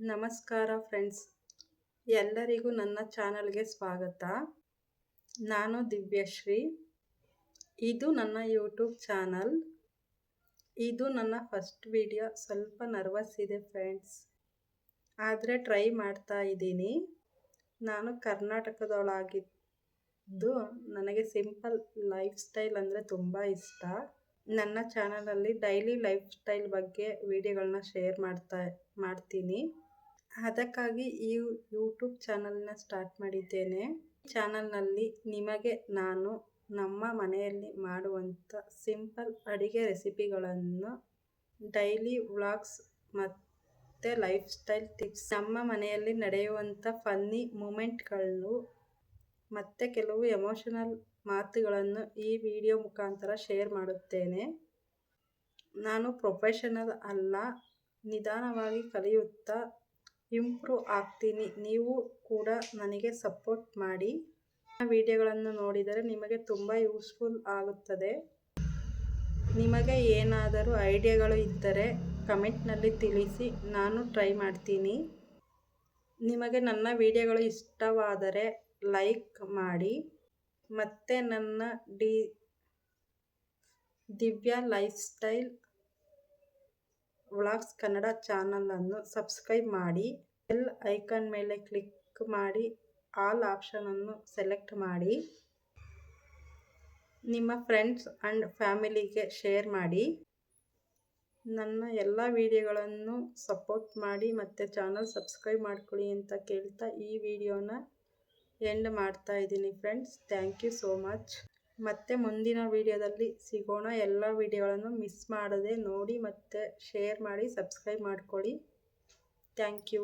ನಮಸ್ಕಾರ ಫ್ರೆಂಡ್ಸ್, ಎಲ್ಲರಿಗೂ ನನ್ನ ಚಾನಲ್ಗೆ ಸ್ವಾಗತ. ನಾನು ದಿವ್ಯಶ್ರೀ. ಇದು ನನ್ನ ಯೂಟ್ಯೂಬ್ ಚಾನಲ್. ಇದು ನನ್ನ ಫಸ್ಟ್ ವಿಡಿಯೋ. ಸ್ವಲ್ಪ ನರ್ವಸ್ ಇದೆ ಫ್ರೆಂಡ್ಸ್, ಆದರೆ ಟ್ರೈ ಮಾಡ್ತಾ ಇದ್ದೀನಿ. ನಾನು ಕರ್ನಾಟಕದೊಳಗಿದ್ದು ನನಗೆ ಸಿಂಪಲ್ ಲೈಫ್ ಸ್ಟೈಲ್ ಅಂದರೆ ತುಂಬ ಇಷ್ಟ. ನನ್ನ ಚಾನಲಲ್ಲಿ ಡೈಲಿ ಲೈಫ್ ಸ್ಟೈಲ್ ಬಗ್ಗೆ ವಿಡಿಯೋಗಳನ್ನ ಶೇರ್ ಮಾಡ್ತೀನಿ. ಅದಕ್ಕಾಗಿ ಈ ಯೂಟ್ಯೂಬ್ ಚಾನಲ್ನ ಸ್ಟಾರ್ಟ್ ಮಾಡಿದ್ದೇನೆ. ಚಾನಲ್ನಲ್ಲಿ ನಿಮಗೆ ನಾನು ನಮ್ಮ ಮನೆಯಲ್ಲಿ ಮಾಡುವಂಥ ಸಿಂಪಲ್ ಅಡುಗೆ ರೆಸಿಪಿಗಳನ್ನು, ಡೈಲಿ ವ್ಲಾಗ್ಸ್ ಮತ್ತು ಲೈಫ್ ಸ್ಟೈಲ್ ಟಿಪ್ಸ್, ನಮ್ಮ ಮನೆಯಲ್ಲಿ ನಡೆಯುವಂಥ ಫನ್ನಿ ಮೂಮೆಂಟ್ಗಳು ಮತ್ತು ಕೆಲವು ಎಮೋಷನಲ್ ಮಾತುಗಳನ್ನು ಈ ವಿಡಿಯೋ ಮುಖಾಂತರ ಶೇರ್ ಮಾಡುತ್ತೇನೆ. ನಾನು ಪ್ರೊಫೆಷನಲ್ ಅಲ್ಲ, ನಿಧಾನವಾಗಿ ಕಲಿಯುತ್ತಾ ಇಂಪ್ರೂವ್ ಆಗ್ತೀನಿ. ನೀವು ಕೂಡ ನನಗೆ ಸಪೋರ್ಟ್ ಮಾಡಿ. ವಿಡಿಯೋಗಳನ್ನು ನೋಡಿದರೆ ನಿಮಗೆ ತುಂಬ ಯೂಸ್ಫುಲ್ ಆಗುತ್ತದೆ. ನಿಮಗೆ ಏನಾದರೂ ಐಡಿಯಾಗಳು ಇದ್ದರೆ ಕಮೆಂಟ್ನಲ್ಲಿ ತಿಳಿಸಿ, ನಾನು ಟ್ರೈ ಮಾಡ್ತೀನಿ. ನಿಮಗೆ ನನ್ನ ವಿಡಿಯೋಗಳು ಇಷ್ಟವಾದರೆ ಲೈಕ್ ಮಾಡಿ ಮತ್ತು ನನ್ನ Divya life style vlogs Kannada ಚಾನಲನ್ನು ಸಬ್ಸ್ಕ್ರೈಬ್ ಮಾಡಿ. ಬೆಲ್ ಐಕಾನ್ ಮೇಲೆ ಕ್ಲಿಕ್ ಮಾಡಿ ಆಲ್ ಆಪ್ಷನನ್ನು ಸೆಲೆಕ್ಟ್ ಮಾಡಿ. ನಿಮ್ಮ ಫ್ರೆಂಡ್ಸ್ ಆ್ಯಂಡ್ ಫ್ಯಾಮಿಲಿಗೆ ಶೇರ್ ಮಾಡಿ. ನನ್ನ ಎಲ್ಲ ವಿಡಿಯೋಗಳನ್ನು ಸಪೋರ್ಟ್ ಮಾಡಿ ಮತ್ತು ಚಾನಲ್ ಸಬ್ಸ್ಕ್ರೈಬ್ ಮಾಡ್ಕೊಳ್ಳಿ ಅಂತ ಕೇಳ್ತಾ ಈ ವಿಡಿಯೋನ ಎಂಡ್ ಮಾಡ್ತಾ ಇದ್ದೀನಿ friends. Thank you so much. ಮತ್ತೆ ಮುಂದಿನ ವಿಡಿಯೋದಲ್ಲಿ ಸಿಗೋಣ. ಎಲ್ಲ ವಿಡಿಯೋಗಳನ್ನು ಮಿಸ್ ಮಾಡದೆ ನೋಡಿ ಮತ್ತು ಶೇರ್ ಮಾಡಿ, ಸಬ್ಸ್ಕ್ರೈಬ್ ಮಾಡ್ಕೊಳ್ಳಿ. Thank you.